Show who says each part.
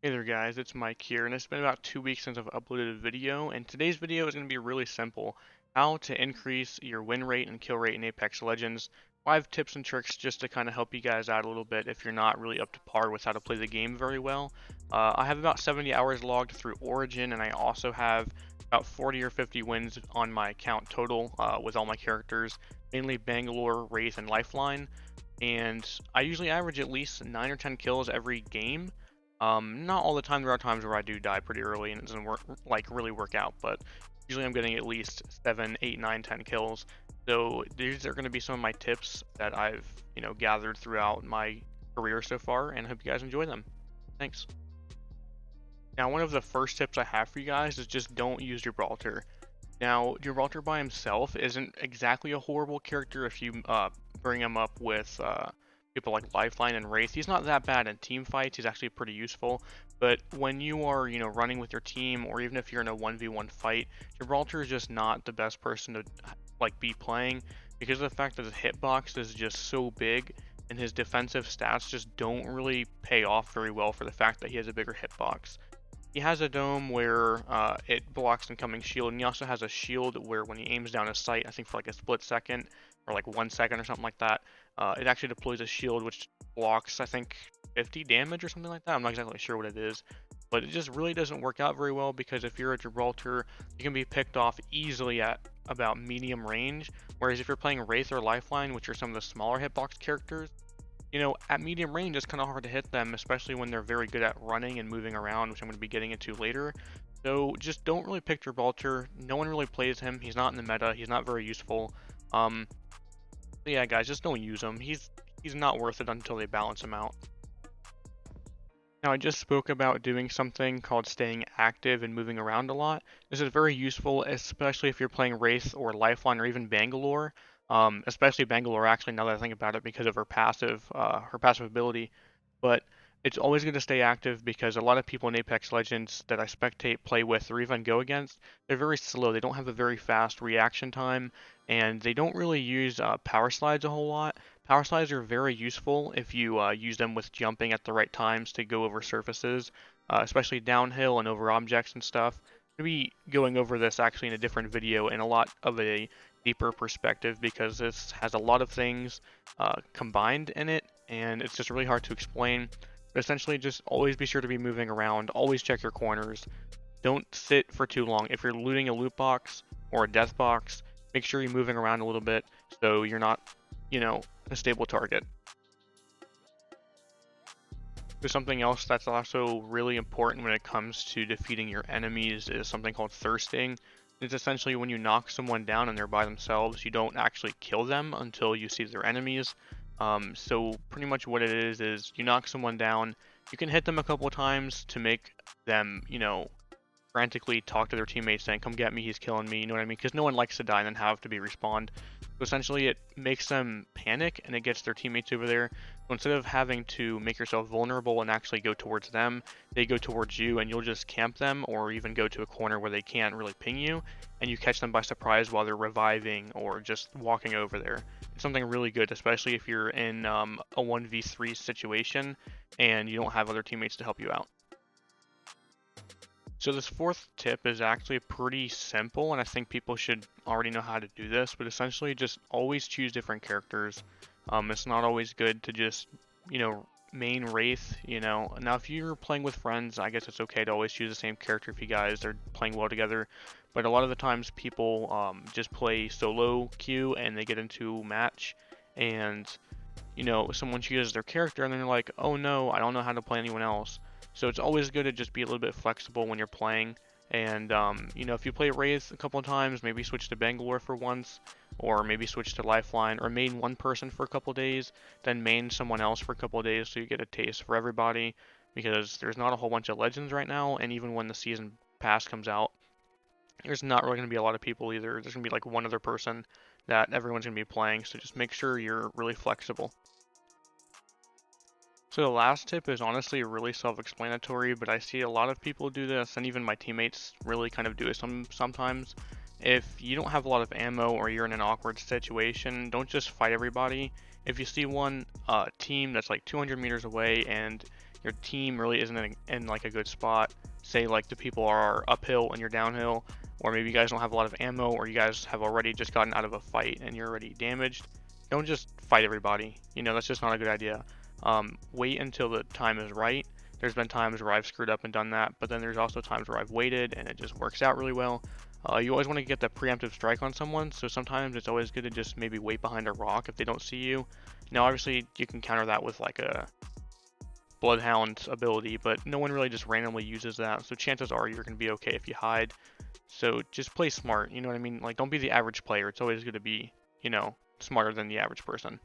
Speaker 1: Hey there guys, it's Mike here, and it's been about 2 weeks since I've uploaded a video, and today's video is going to be really simple. How to increase your win rate and kill rate in Apex Legends. 5 tips and tricks just to kind of help you guys out a little bit if you're not really up to par with how to play the game very well. I have about 70 hours logged through Origin, and I also have about 40 or 50 wins on my account total with all my characters, mainly Bangalore, Wraith, and Lifeline. And I usually average at least 9 or 10 kills every game. Not all the time. There are times where I do die pretty early and it doesn't work, like really work out, but usually I'm getting at least 7, 8, 9, 10 kills. So these are going to be some of my tips that I've, gathered throughout my career so far, and I hope you guys enjoy them. Thanks. Now, one of the first tips I have for you guys is just don't use Gibraltar. Now, Gibraltar by himself isn't exactly a horrible character if you bring him up with people like Lifeline and Wraith. He's not that bad in team fights. He's actually pretty useful. But when you are, running with your team, or even if you're in a 1v1 fight, Gibraltar is just not the best person to be playing because of the fact that his hitbox is just so big and his defensive stats just don't really pay off very well for the fact that he has a bigger hitbox. He has a dome where it blocks incoming shield, and he also has a shield where when he aims down his sight, I think for like a split second or like 1 second or something like that, it actually deploys a shield which blocks, I think, 50 damage or something like that. I'm not exactly sure what it is, but it just really doesn't work out very well because if you're a Gibraltar, you can be picked off easily at about medium range, whereas if you're playing Wraith or Lifeline, which are some of the smaller hitbox characters, at medium range, it's kind of hard to hit them, especially when they're very good at running and moving around, which I'm going to be getting into later. So just don't really pick Gibraltar. No one really plays him. He's not in the meta. He's not very useful. So yeah, guys, just don't use him. He's not worth it until they balance him out. Now, I just spoke about doing something called staying active and moving around a lot. This is very useful, especially if you're playing Wraith or Lifeline or even Bangalore. Especially Bangalore, actually, now that I think about it, because of her passive ability. But it's always good to stay active because a lot of people in Apex Legends that I spectate, play with, or even go against, they're very slow. They don't have a very fast reaction time, and they don't really use power slides a whole lot. Power slides are very useful if you use them with jumping at the right times to go over surfaces, especially downhill and over objects and stuff. We'll be going over this actually in a different video in a lot of a deeper perspective because this has a lot of things combined in it, and it's just really hard to explain. But essentially, just always be sure to be moving around. Always check your corners. Don't sit for too long. If you're looting a loot box or a death box, make sure you're moving around a little bit so you're not, a stable target. There's something else that's also really important when it comes to defeating your enemies is something called thirsting. It's essentially when you knock someone down and they're by themselves, you don't actually kill them until you see their enemies. So pretty much what it is you knock someone down, you can hit them a couple times to make them, frantically talk to their teammates saying, come get me, he's killing me, you know what I mean? Because no one likes to die and then have to be respawned. So essentially it makes them panic and it gets their teammates over there. So instead of having to make yourself vulnerable and actually go towards them, they go towards you and you'll just camp them or even go to a corner where they can't really ping you and you catch them by surprise while they're reviving or just walking over there. It's something really good, especially if you're in a 1v3 situation and you don't have other teammates to help you out. So this fourth tip is actually pretty simple, and I think people should already know how to do this, but essentially just always choose different characters. It's not always good to just, main Wraith, Now if you're playing with friends, I guess it's okay to always choose the same character if you guys are playing well together, but a lot of the times people just play solo queue and they get into match, and, someone chooses their character and then they're like, oh no, I don't know how to play anyone else. So it's always good to just be a little bit flexible when you're playing. And, if you play Wraith a couple of times, maybe switch to Bangalore for once, or maybe switch to Lifeline, or main one person for a couple of days, then main someone else for a couple of days so you get a taste for everybody. Because there's not a whole bunch of legends right now, and even when the season pass comes out, there's not really going to be a lot of people either. There's going to be like one other person that everyone's going to be playing, so just make sure you're really flexible. So the last tip is honestly really self-explanatory, but I see a lot of people do this, and even my teammates really kind of do it sometimes. If you don't have a lot of ammo or you're in an awkward situation, don't just fight everybody. If you see one team that's like 200 meters away and your team really isn't in like a good spot, say like the people are uphill and you're downhill, or maybe you guys don't have a lot of ammo, or you guys have already just gotten out of a fight and you're already damaged, don't just fight everybody. You know, that's just not a good idea. Wait until the time is right. There's been times where I've screwed up and done that, but then there's also times where I've waited and it just works out really well. You always want to get the preemptive strike on someone, so sometimes it's always good to just maybe wait behind a rock if they don't see you. Now, obviously, you can counter that with like a Bloodhound ability, but no one really just randomly uses that, so chances are you're going to be okay if you hide. So just play smart, you know what I mean? Like, don't be the average player. It's always going to be, you know, smarter than the average person.